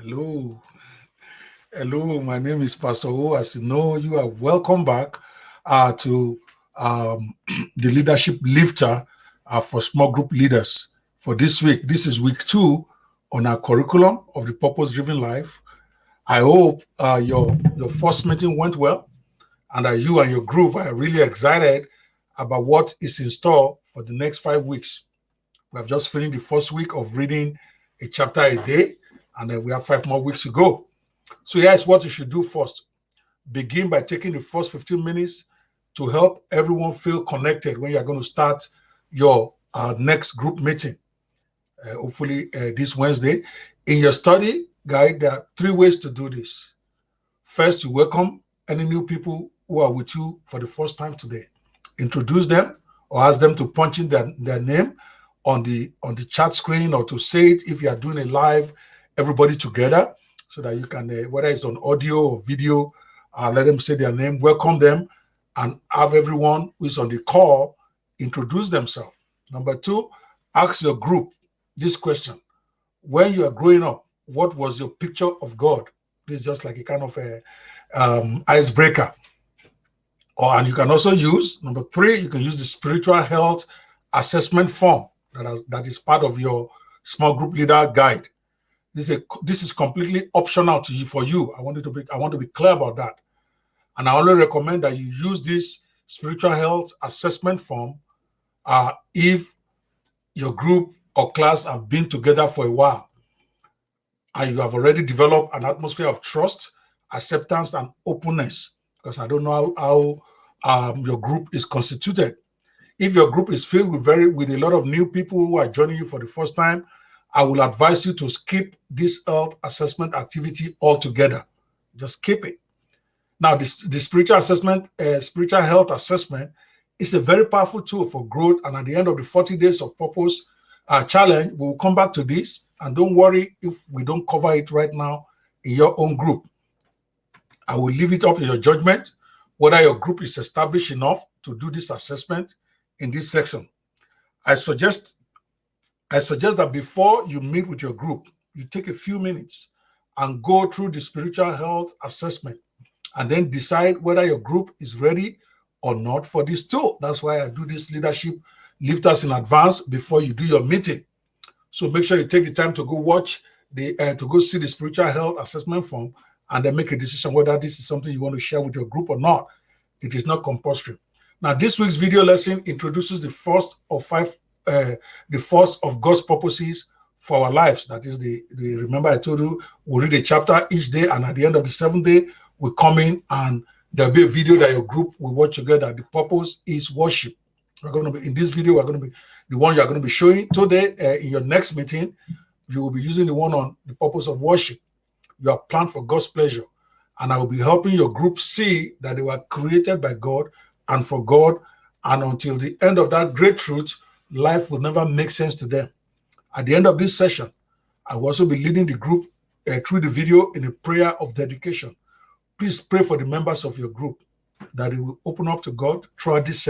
Hello. Hello, my name is Pastor O. As you know, you are welcome back to the Leadership Lifter for small group leaders for this week. This is week 2 on our curriculum of the purpose-driven life. I hope your first meeting went well and that you and your group are really excited about what is in store for the next 5 weeks. We have just finished the first week of reading a chapter a day, and then we have 5 more weeks to go. So here's what you should do first. Begin by taking the first 15 minutes to help everyone feel connected when you're going to start your next group meeting, hopefully this Wednesday. In your study guide, there are 3 ways to do this. First, you welcome any new people who are with you for the first time today. Introduce them or ask them to punch in their name on the chat screen, or to say it if you are doing a live, everybody together, so that you can, whether it's on audio or video, let them say their name, welcome them, and have everyone who is on the call introduce themselves. Number 2, ask your group this question. When you are growing up, what was your picture of God? This is just like a kind of a icebreaker. And you can also use, number 3, you can use the spiritual health assessment form that is part of your small group leader guide. This is completely optional to you, for you. I want to be clear about that. And I only recommend that you use this spiritual health assessment form if your group or class have been together for a while and you have already developed an atmosphere of trust, acceptance, and openness. Because I don't know how your group is constituted. If your group is filled with a lot of new people who are joining you for the first time, I will advise you to skip this health assessment activity altogether. Just skip it. Now, the spiritual health assessment is a very powerful tool for growth. And at the end of the 40 days of purpose challenge, we will come back to this. And don't worry if we don't cover it right now in your own group. I will leave it up to your judgment whether your group is established enough to do this assessment in this section. I suggest that before you meet with your group, you take a few minutes and go through the spiritual health assessment and then decide whether your group is ready or not for this tool. That's why I do this leadership lifters in advance before you do your meeting. So make sure you take the time to go watch to go see the spiritual health assessment form and then make a decision whether this is something you want to share with your group or not. It is not compulsory. Now, this week's video lesson introduces the first of God's purposes for our lives. That is remember I told you we'll read a chapter each day, and at the end of the 7th day, we come in and there'll be a video that your group will watch together. The purpose is worship. We're going to be in this video. We're going to be the one you're going to be showing today. In your next meeting, you will be using the one on the purpose of worship. You are planned for God's pleasure, and I will be helping your group see that they were created by God and for God, and until the end of that great truth, life will never make sense to them. At the end of this session, I will also be leading the group through the video in a prayer of dedication. Please pray for the members of your group that they will open up to God throughout this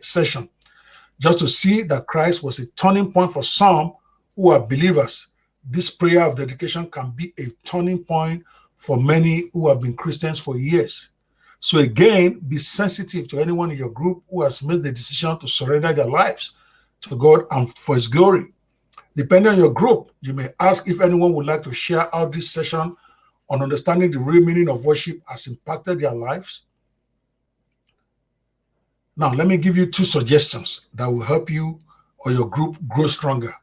session, just to see that Christ was a turning point for some who are believers. This prayer of dedication can be a turning point for many who have been Christians for years. So again, be sensitive to anyone in your group who has made the decision to surrender their lives to God and for His glory. Depending on your group, you may ask if anyone would like to share out this session on understanding the real meaning of worship has impacted their lives. Now, let me give you 2 suggestions that will help you or your group grow stronger.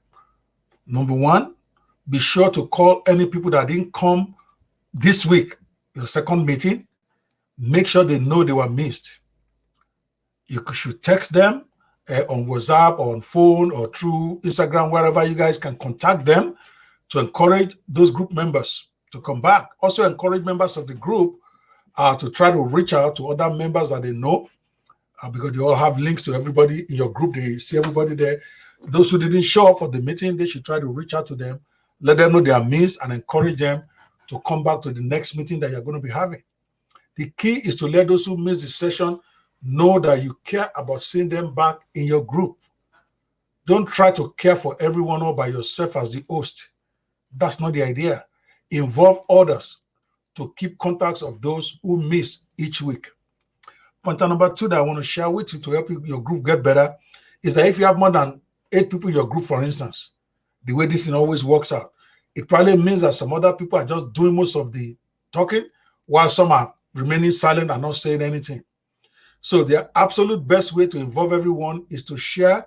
Number 1, be sure to call any people that didn't come this week, your second meeting. Make sure they know they were missed. You should text them on WhatsApp or on phone or through Instagram, wherever you guys can contact them, to encourage those group members to come back. Also encourage members of the group to try to reach out to other members that they know, because they all have links to everybody in your group. They see everybody there. Those who didn't show up for the meeting, they should try to reach out to them, let them know they are missed, and encourage them to come back to the next meeting that you're going to be having. The key is to let those who miss the session know that you care about seeing them back in your group. Don't try to care for everyone all by yourself as the host. That's not the idea. involve others to keep contacts of those who miss each week. Point number 2 that I want to share with you to help your group get better is that if you have more than 8 people in your group, for instance, the way this thing always works out, it probably means that some other people are just doing most of the talking while some are remaining silent and not saying anything. So the absolute best way to involve everyone is to share,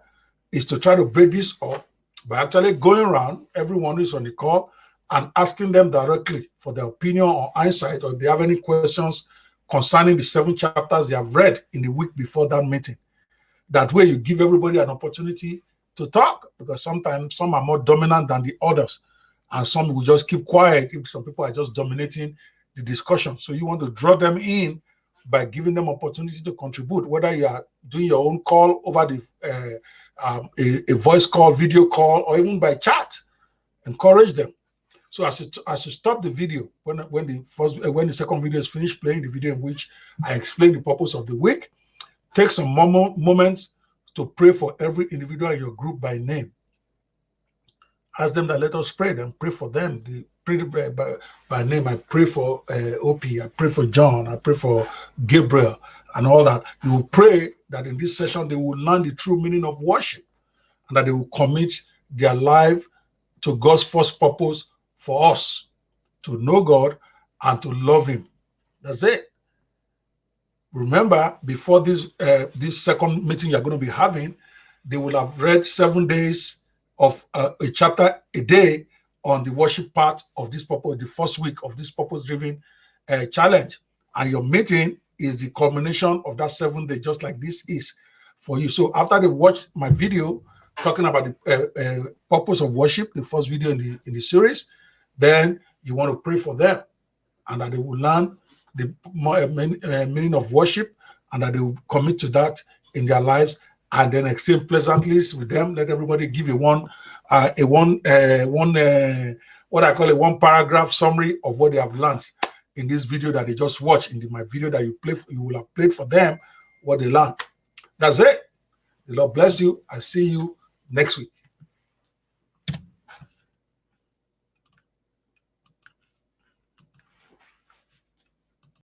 is to try to break this up by actually going around everyone who's on the call and asking them directly for their opinion or insight, or if they have any questions concerning the 7 chapters they have read in the week before that meeting. That way you give everybody an opportunity to talk, because sometimes some are more dominant than the others, and some will just keep quiet if some people are just dominating the discussion. So you want to draw them in by giving them opportunity to contribute, whether you are doing your own call over the a voice call, video call, or even by chat. Encourage them. So as you stop the video, when the second video is finished playing, the video in which I explain the purpose of the week, take some moments to pray for every individual in your group by name. Ask them that let us pray, then pray for them. Pray by name. I pray for Opie, I pray for John, I pray for Gabriel, and all that. You will pray that in this session they will learn the true meaning of worship, and that they will commit their life to God's first purpose for us, to know God and to love Him. That's it. Remember, before this second meeting you're going to be having, they will have read 7 days of a chapter a day on the worship part of this purpose, the first week of this purpose-driven challenge. And your meeting is the culmination of that 7 day, just like this is for you. So after they watch my video talking about the purpose of worship, the first video in the series, then you want to pray for them, and that they will learn the meaning of worship, and that they will commit to that in their lives, and then exchange pleasantries with them. Let everybody give one one paragraph summary of what they have learned in this video that they just watched. In my video that you will have played for them what they learned. That's it. The Lord bless you. I see you next week.